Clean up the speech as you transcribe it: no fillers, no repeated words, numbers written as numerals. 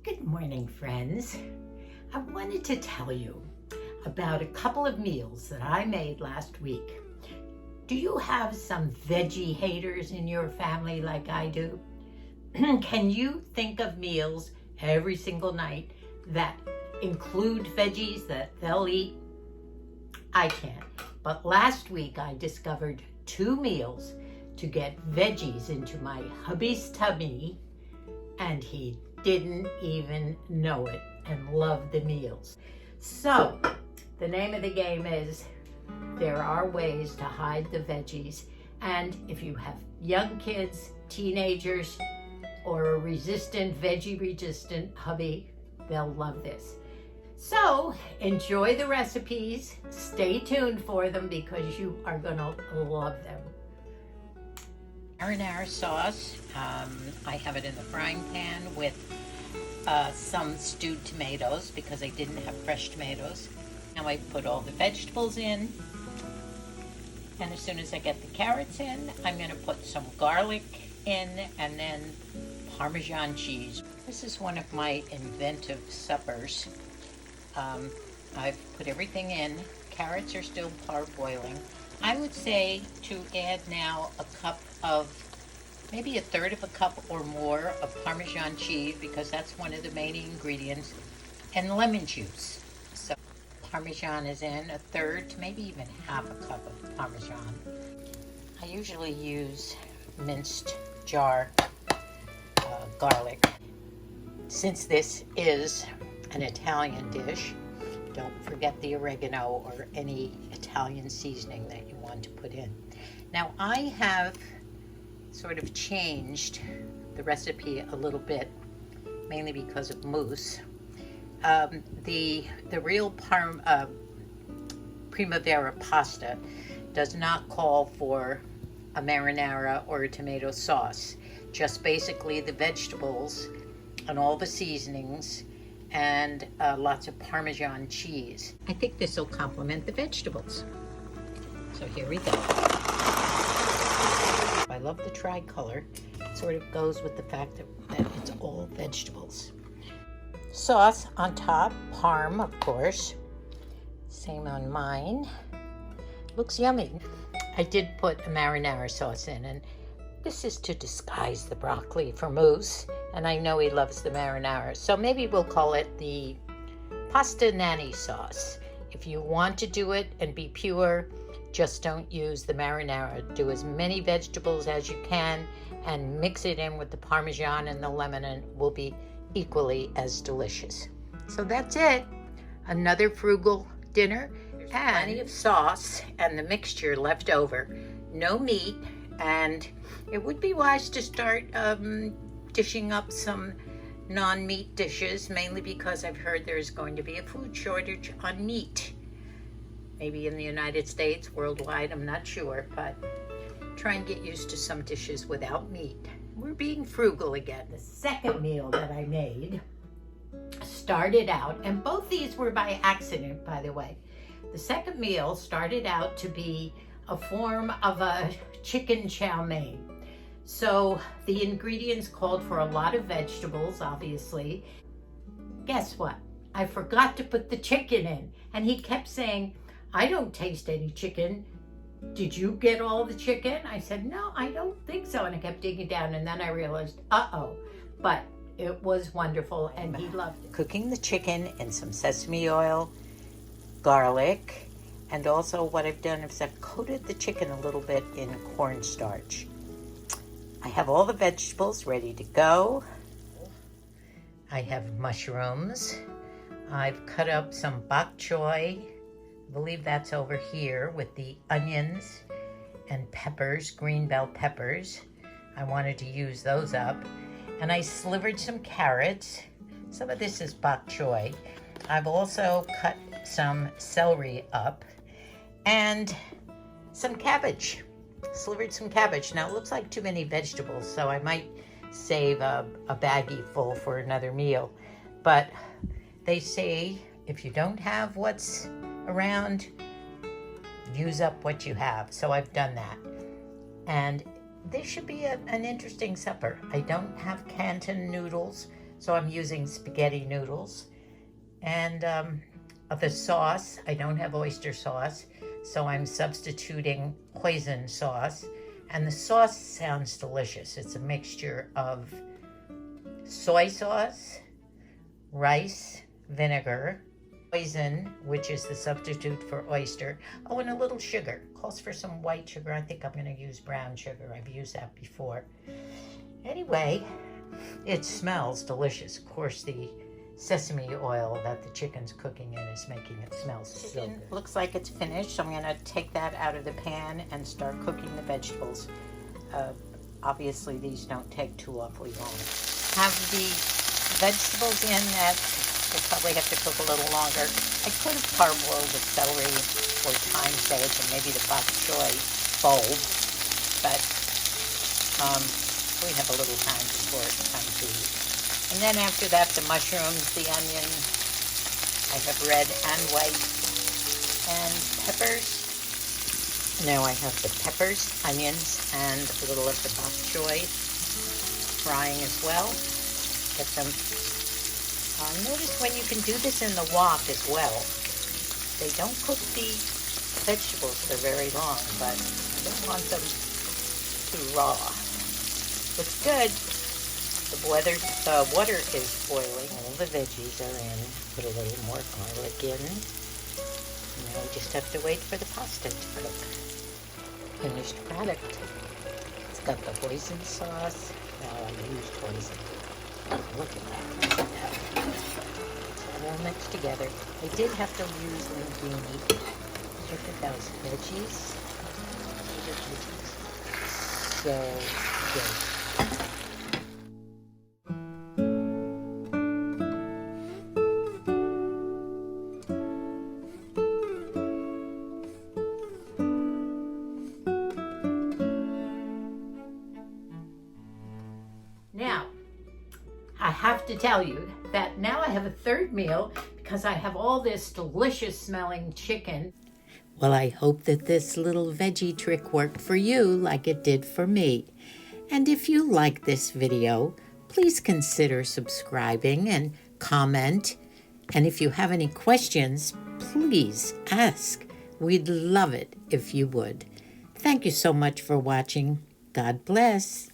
Good morning, friends. I wanted to tell you about a couple of meals that I made last week. Do you have some veggie haters in your family like I do? Can you think of meals every single night that include veggies that they'll eat? I can't. But last week I discovered 2 meals to get veggies into my hubby's tummy, and he didn't even know it and loved the meals. So the name of the game is there are ways to hide the veggies, and if you have young kids, teenagers, or a veggie resistant hubby, they'll love this. So enjoy the recipes, stay tuned for them because you are gonna love them. Marinara sauce, I have it in the frying pan with some stewed tomatoes because I didn't have fresh tomatoes. Now I put all the vegetables in, and as soon as I get the carrots in, I'm going to put some garlic in and then Parmesan cheese. This is one of my inventive suppers. I've put everything in. Carrots are still parboiling. I would say to add now a cup of, maybe a third of a cup or more of Parmesan cheese because that's one of the main ingredients, and lemon juice. So Parmesan is in, a third to maybe even half a cup of Parmesan. I usually use minced jar garlic. Since this is an Italian dish, don't forget the oregano or any Italian seasoning that you want to put in. Now I have sort of changed the recipe a little bit, mainly because of mousse. The real Primavera pasta does not call for a marinara or a tomato sauce, just basically the vegetables and all the seasonings and lots of Parmesan cheese. I think this will complement the vegetables. So here we go. I love the tricolor. It sort of goes with the fact that it's all vegetables. Sauce on top, parm, of course. Same on mine. Looks yummy. I did put a marinara sauce in, and this is to disguise the broccoli for mousse, and I know he loves the marinara, so maybe we'll call it the pasta Nanny sauce. If you want to do it and be pure, just don't use the marinara. Do as many vegetables as you can and mix it in with the Parmesan and the lemon, and it will be equally as delicious. So that's it. Another frugal dinner. There's plenty of sauce and the mixture left over. No meat, and it would be wise to start dishing up some non-meat dishes, mainly because I've heard there's going to be a food shortage on meat. Maybe in the United States, worldwide, I'm not sure, but try and get used to some dishes without meat. We're being frugal again. The second meal that I made started out, and both these were by accident, by the way. The second meal started out to be a form of a chicken chow mein. So the ingredients called for a lot of vegetables, obviously. Guess what? I forgot to put the chicken in, and he kept saying, I don't taste any chicken. Did you get all the chicken? I said, no, I don't think so. And I kept digging down, and then I realized, uh-oh. But it was wonderful, and he loved it. Cooking the chicken in some sesame oil, garlic, and also what I've done is I've coated the chicken a little bit in cornstarch. I have all the vegetables ready to go. I have mushrooms. I've cut up some bok choy. I believe that's over here with the onions and peppers, green bell peppers. I wanted to use those up. And I slivered some carrots. Some of this is bok choy. I've also cut some celery up and some cabbage. Slivered some cabbage. Now it looks like too many vegetables, so I might save a baggie full for another meal. But they say if you don't have what's around, use up what you have. So I've done that. And this should be an interesting supper. I don't have Canton noodles, So I'm using spaghetti noodles. And of the sauce, I don't have oyster sauce, so I'm substituting hoisin sauce. And the sauce sounds delicious. It's a mixture of soy sauce, rice, vinegar, hoisin, which is the substitute for oyster. Oh, and a little sugar. Calls for some white sugar. I think I'm going to use brown sugar. I've used that before. Anyway, it smells delicious. Of course, the sesame oil that the chicken's cooking in is making it smell so good. Looks like it's finished, so I'm going to take that out of the pan and start cooking the vegetables. Obviously, these don't take too awfully long. Have the vegetables in that will probably have to cook a little longer. I could have parboiled the celery or thyme sage and maybe the bok choy bulb, but we have a little time before it's time to eat. And then after that, the mushrooms, the onion. I have red and white, and peppers. Now I have the peppers, onions, and a little of the bok choy frying as well. Get them. Notice when you can do this in the wok as well. They don't cook the vegetables for very long, but I don't want them too raw. Looks good. The water is boiling. All the veggies are in. Put a little more garlic in. Now we just have to wait for the pasta to cook. Finished product. It's got the hoisin sauce. Now I used hoisin. Look at that. It's all mixed together. I did have to use linguine. Look at those veggies. So good. Now, I have to tell you that now I have a third meal because I have all this delicious smelling chicken. Well, I hope that this little veggie trick worked for you like it did for me. And if you like this video, please consider subscribing and comment. And if you have any questions, please ask. We'd love it if you would. Thank you so much for watching. God bless.